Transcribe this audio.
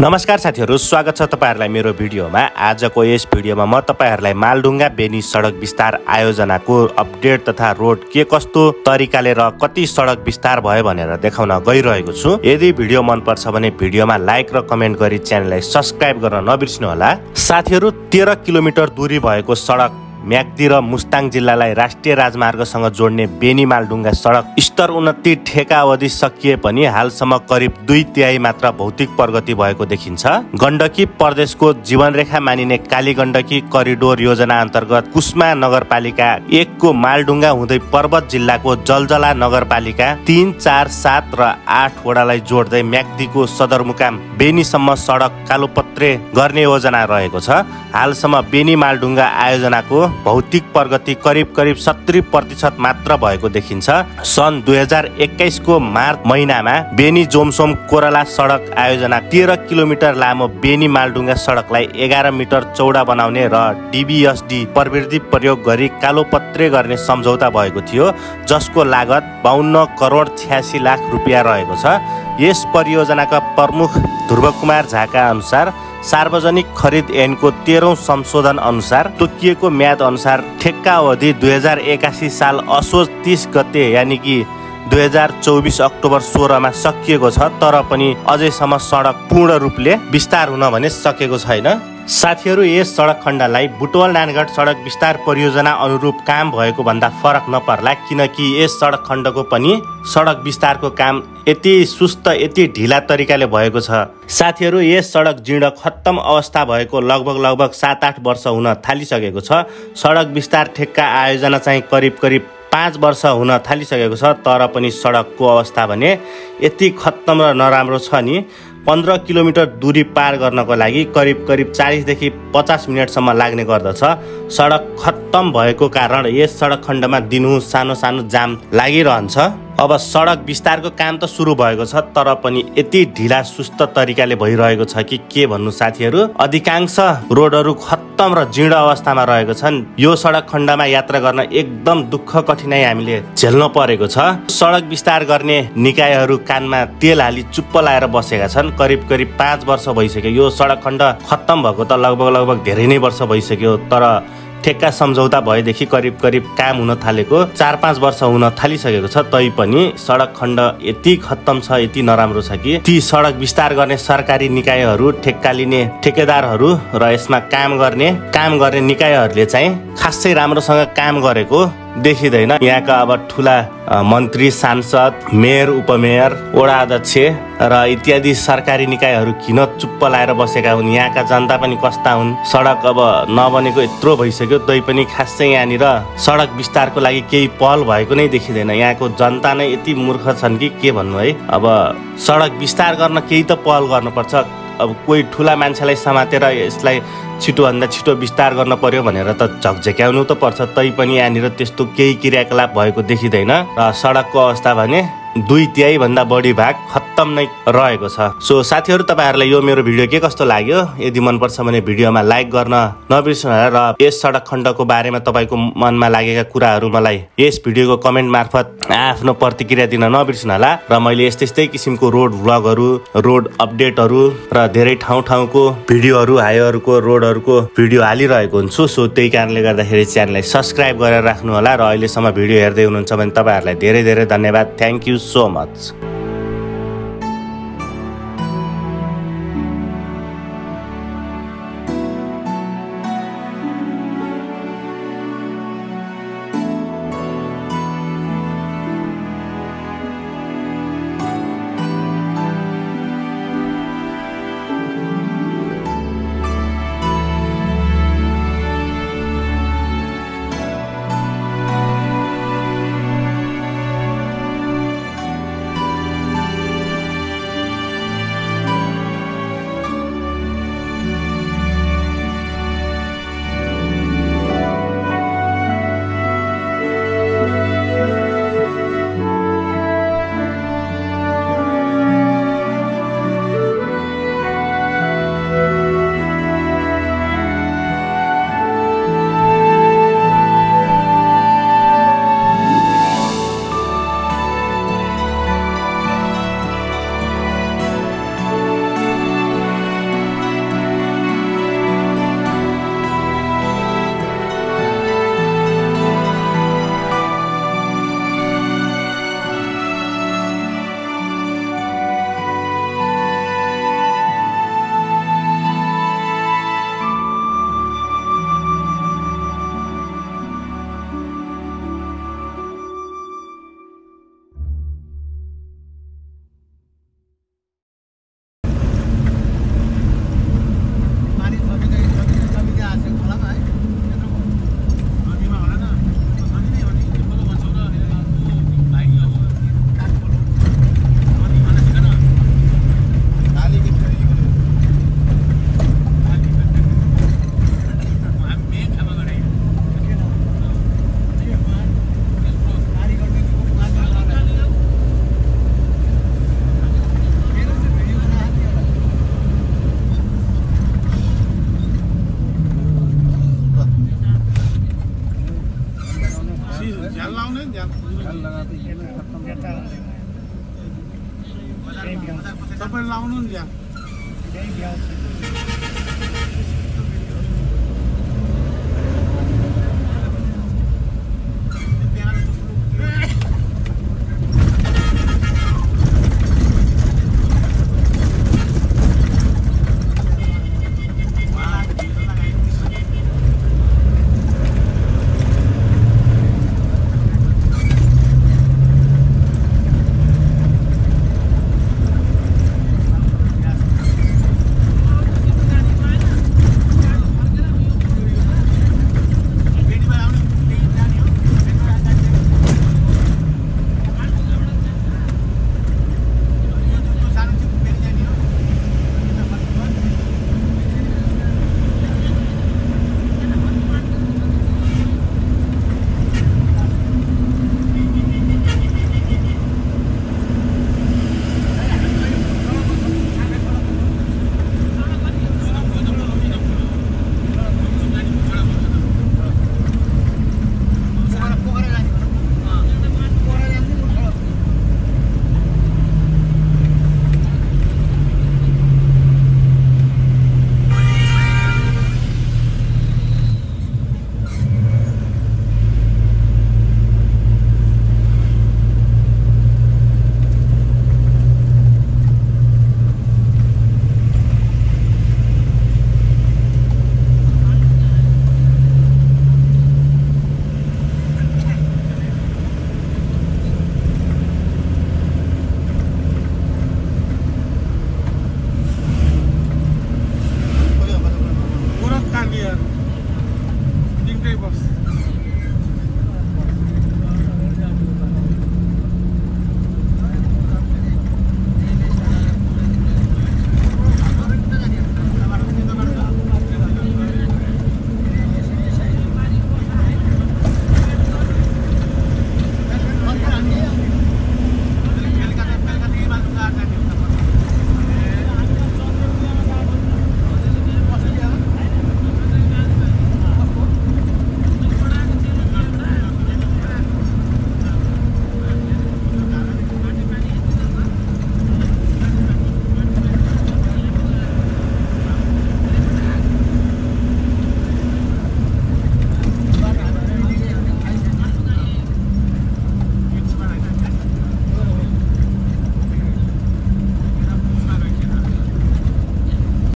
नमस्कार साथीहरु, स्वागत छ तपाईहरुलाई मेरो भिडियोमा। आजको यस भिडियोमा म तपाईहरुलाई मालढुङ्गा बेनी सडक विस्तार आयोजनाको अपडेट तथा रोड के कस्तो तरिकाले र कति सडक विस्तार भयो भनेर देखाउन गइरहेको छु। यदि भिडियो मन पर्छ भने भिडियोमा लाइक र कमेन्ट गरी च्यानललाई सब्स्क्राइब गर्न नबिर्सनु होला। साथीहरु, 13 किलोमिटर दूरी भएको सडक म्याग्दी र मुस्ताङ जिल्लालाई राष्ट्रिय राजमार्गसँग जोड्ने बेनी मालढुङ्गा सडक स्तर उन्नति ठेका अवधि सकिए पनि हालसम्म करिब 2/3 मात्र भौतिक प्रगति भएको देखिन्छ। गण्डकी प्रदेशको जीवनरेखा मानिने काली गण्डकी करिडोर योजना अन्तर्गत कुस्मा नगरपालिका 1 को मालढुङ्गा हुँदै पर्वत जिल्लाको जलजला नगरपालिका 3, 4, 7 र 8 वडालाई जोड्दै म्याग्दीको सदरमुकाम बेनीसम्म सडक कालोपत्रे गर्ने योजना रहेको छ। हालसम्म बेनी मालढुङ्गा आयोजनाको भौतिक प्रगति करिब 70% मात्र भएको देखिन्छ। सन् 2021 को मार्च महिनामा बेनी जोमसोम कोराला सडक आयोजना 13 किलोमिटर लामो बेनी मालढुङ्गा सडकलाई 11 मिटर चौडा बनाउने र DBSD प्रविधि प्रयोग गरी कालोपत्रे गर्ने सम्झौता भएको थियो, जसको लागत 52 करोड 86 लाख रुपियाँ रहेको छ। यस परियोजनाका प्रमुख ध्रुवकुमार झाका अनुसार सार्वजनिक खरिद ऐनको 13औं संशोधन अनुसार तोकिएको म्याद अनुसार ठेक्का अवधि 2081 साल असोज 30 गते यानि कि 2024 अक्टोबर 16 मा सकिएको छ, तर पनि अझैसम्म सडक पूर्ण रूपले विस्तार हुन भने सकेको छैन। साथीहरु, यस सडक खण्डलाई बुटवल नानगढ सडक विस्तार परियोजना अनुरूप काम भएको भन्दा फरक नपर्ला, किनकि यस सडक खण्डको पनि सडक विस्तारको काम यति सुस्त यति ढिला तरिकाले भएको छ। साथीहरु, यस सडक जीर्ण खत्तम अवस्था भएको लगभग 7-8 वर्ष हुन थालिसकेको छ। सडक विस्तार ठेक्का आयोजना चाहिँ करिब 5 वर्ष हुन थालिसकेको छ, तर पनि सडकको अवस्था भने यति खत्तम र नराम्रो छ नि। 15 किलोमिटर दूरी पार गर्नको लागि करिब 40 देखि 50 मिनटसम्म लाग्ने गर्दछ। सडक खत्तम भएको कारण यस सडक खण्डमा दिनहुँ सानो जाम लागिरहन्छ। अब सडक विस्तारको काम त सुरु भएको छ, तर पनि यति ढिला सुस्त तरिकाले भइरहेको छ कि के भन्नु साथीहरु। अधिकांश रोडहरू खत्तम र जीर्ण अवस्थामा रहेको छन्। यो सडक खण्डमा यात्रा गर्न एकदम दुःख कठिनाइ हामीले झेल्न परेको छ। सडक विस्तार गर्ने निकायहरू कानमा तेल हाली चुप्प लाएर बसेका छन्। करिब 5 वर्ष भइसक्यो यो सडक खण्ड खत्तम भएको त लगभग धेरै नै वर्ष भइसक्यो, तर ठेक्का सम्झौता भएदेखि करिब काम हुन थालेको 4-5 वर्ष हुन थालिसकेको छ। तै पनि सडक खण्ड यति खत्तम छ, यति नराम्रो छ कि ती सडक विस्तार गर्ने सरकारी निकायहरू, ठेक्का लिने ठेकेदारहरू र यसमा काम गर्ने निकायहरूले चाहिँ खासै राम्रोसँग काम गरेको देखिँदैन। यहाँका अब ठुला मन्त्री, सांसद, मेयर, उपमेयर, वडा अध्यक्ष र इत्यादि सरकारी निकायहरू किन चुप्प लाएर बसेका हुन्। यहाँका जनता पनि कस्ता हुन्। सडक अब नबनेको यत्रो भइसक्यो, तै पनि खासै यहाँनिर सडक विस्तारको लागि केही पहल भएको नै देखिँदैन। यहाँको जनता नै यति मूर्ख छन् कि के भन्नु है। अब सडक विस्तार गर्न केही त पहल गर्नुपर्छ। अब कोही ठुला मान्छेलाई समातेर यसलाई छिटोभन्दा छिटो विस्तार गर्न पर्यो भनेर त झकझक्याउनु त पर्छ, तै पनि यहाँनिर त्यस्तो केही क्रियाकलाप भएको देखिँदैन र सडकको अवस्था भने 2/3 भन्दा बढी भाग खत्तम नै रहेको छ। सो साथीहरु, तपाईहरुलाई यो मेरो भिडियो के कस्तो लाग्यो? यदि मन पर्छ भने भिडियोमा लाइक गर्न नबिर्सनु होला र यस सडक खण्डको बारेमा तपाईको मनमा लागेका कुराहरू मलाई यस भिडियोको कमेन्ट मार्फत आफ्नो प्रतिक्रिया दिन नबिर्सनु होला। र मैले यस्तै किसिमको रोड भ्लगहरू, रोड अपडेटहरू र धेरै ठाउँको भिडियोहरू, हाइवेहरूको रोडहरूको भिडियो हालिरहेको हुन्छु। सो त्यही कारणले गर्दाखेरि च्यानललाई सब्स्क्राइब गरेर राख्नु होला र अहिलेसम्म भिडियो हेर्दै हुनुहुन्छ भने तपाईहरुलाई धेरै धन्यवाद। Thank you so much.